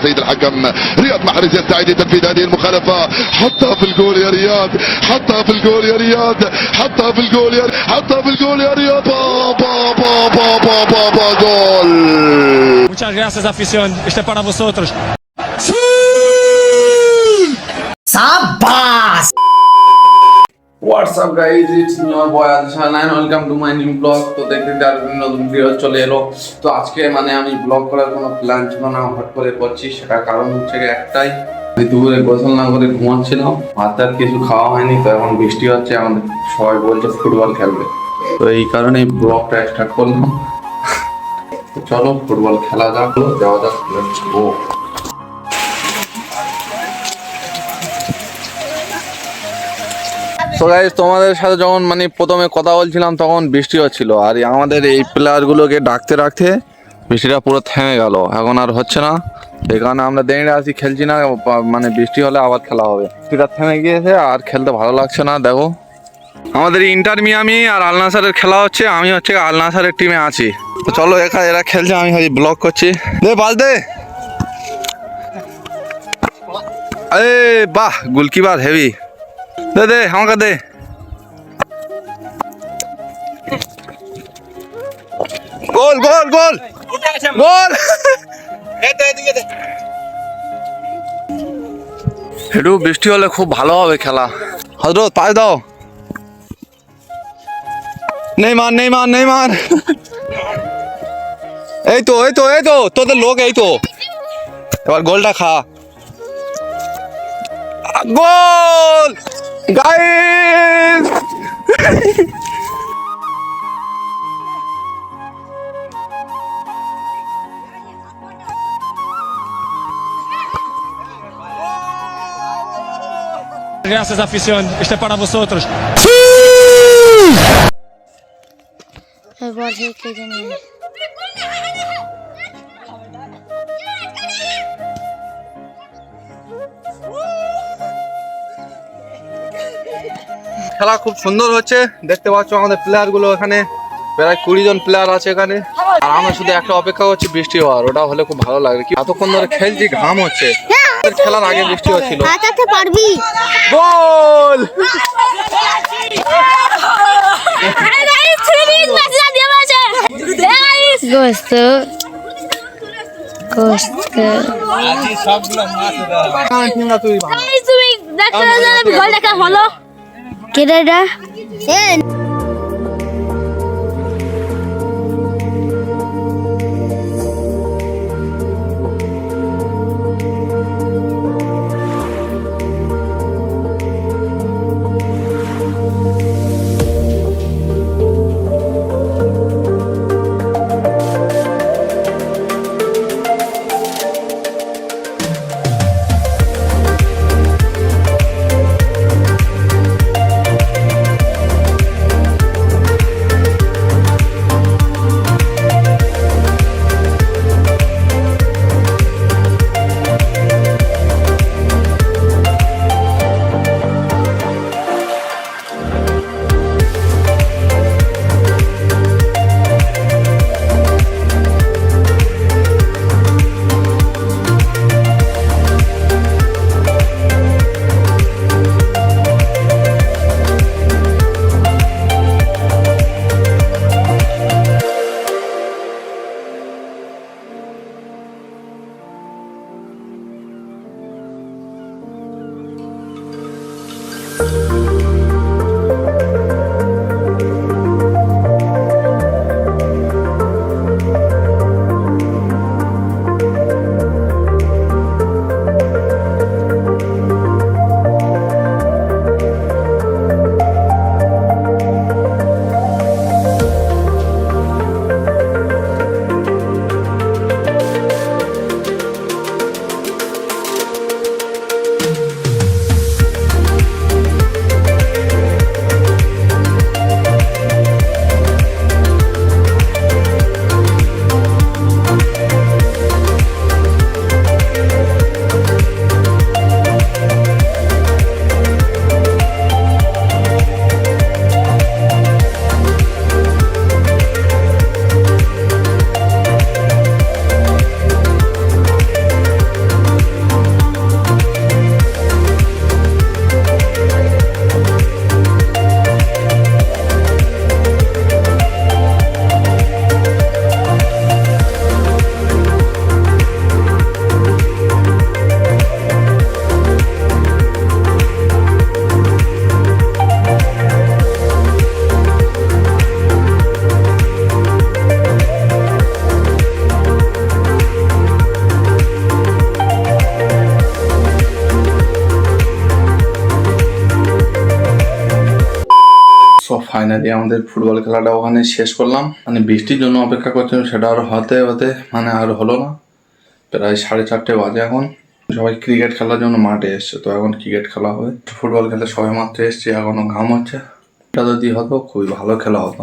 سيد الحكم رياض محرز يستعد لتنفيذ هذه المخالفة. حطها في الجول يا رياض، حطها في الجول يا رياض، حطها في الجول يا حطها في الجول يا رياض. جول. Muchas gracias afición, este es para vosotros. Sabas! What's up guys, it's me your boy Adishan and welcome to my new vlog. তো দেখতে নতুন video চলে এলো। তো আজকে মানে আমি ব্লগ করার কোনো প্ল্যান ছিল না, হট করে করছি। সেটা কারণ হচ্ছে একটাই, দুপুরে গোসল না করে ঘুমাচ্ছিলাম, ভাত আর কিছু খাওয়া হয়নি। তো এখন বৃষ্টি হচ্ছে, আমাদের সবাই বলছে ফুটবল খেলবে, তো এই কারণেই ব্লগটা স্টার্ট করলাম। তো চলো ফুটবল খেলা যাক, যাওয়া যাক, লেটস গো। তো গাইস, তোমাদের সাথে যখন মানে প্রথমে কথা বলছিলাম তখন বৃষ্টি হচ্ছিল, আর আমাদের এই প্লেয়ারগুলোকে ডাকতে রাখতে বৃষ্টিটা পুরো থেমে গেল, এখন আর হচ্ছে না। এই কারণে আমরা দাঁড়িয়ে আছি, খেলছি না। মানে বৃষ্টি হলে আবার খেলা হবে। বৃষ্টিটা থেমে গিয়েছে আর খেলতে ভালো লাগছে না। দেখো, আমাদের ইন্টার মিয়ামি আর আল নাসারের খেলা হচ্ছে, আমি হচ্ছে আল নাসারের টিমে আছি। তো চলো, এরা খেলছে, আমি হয়তো ব্লগ করছি। দে বাল দে। আরে বাহ, গোলকিপার হেভি। দে দে আমাকে দে। গোল গোল গোল গোল। একটু বৃষ্টি হলে খুব ভালো হবে খেলা। হযরত পায়ে দাও। Neymar Neymar Neymar. এই তো এই তো এই তো তোদের লোক, এই তো এবার গোলটা খা। গোল guys. Gracias afición, este es para vosotros. খেলা খুব সুন্দর হচ্ছে, দেখতে পাচ্ছ আমাদের প্লেয়ার গুলো এখানে প্রায় 20 জন প্লেয়ার আছে এখানে। আর আমরা শুধু একটা অপেক্ষা করছি বৃষ্টি হওয়ার, ওটা হলে খুব ভালো লাগবে। কি এতক্ষণ ধরে খেলছি, ঘাম হচ্ছে। খেলার আগে বৃষ্টি হচ্ছিল। গোল। কেডা ফাইনালি আমাদের ফুটবল খেলাটা ওখানে শেষ করলাম। মানে বৃষ্টির জন্য অপেক্ষা করছিলাম, সেটা আর হতে হতে মানে আর হলো না। প্রায় 4:30 বাজে এখন। সবাই ক্রিকেট খেলার জন্য মাঠে এসছে, তো এখন ক্রিকেট খেলা হবে। ফুটবল খেলতে সবাই মাত্র এসছে, এখনো ঘাম হচ্ছে। এটা যদি হতো খুবই ভালো খেলা হতো।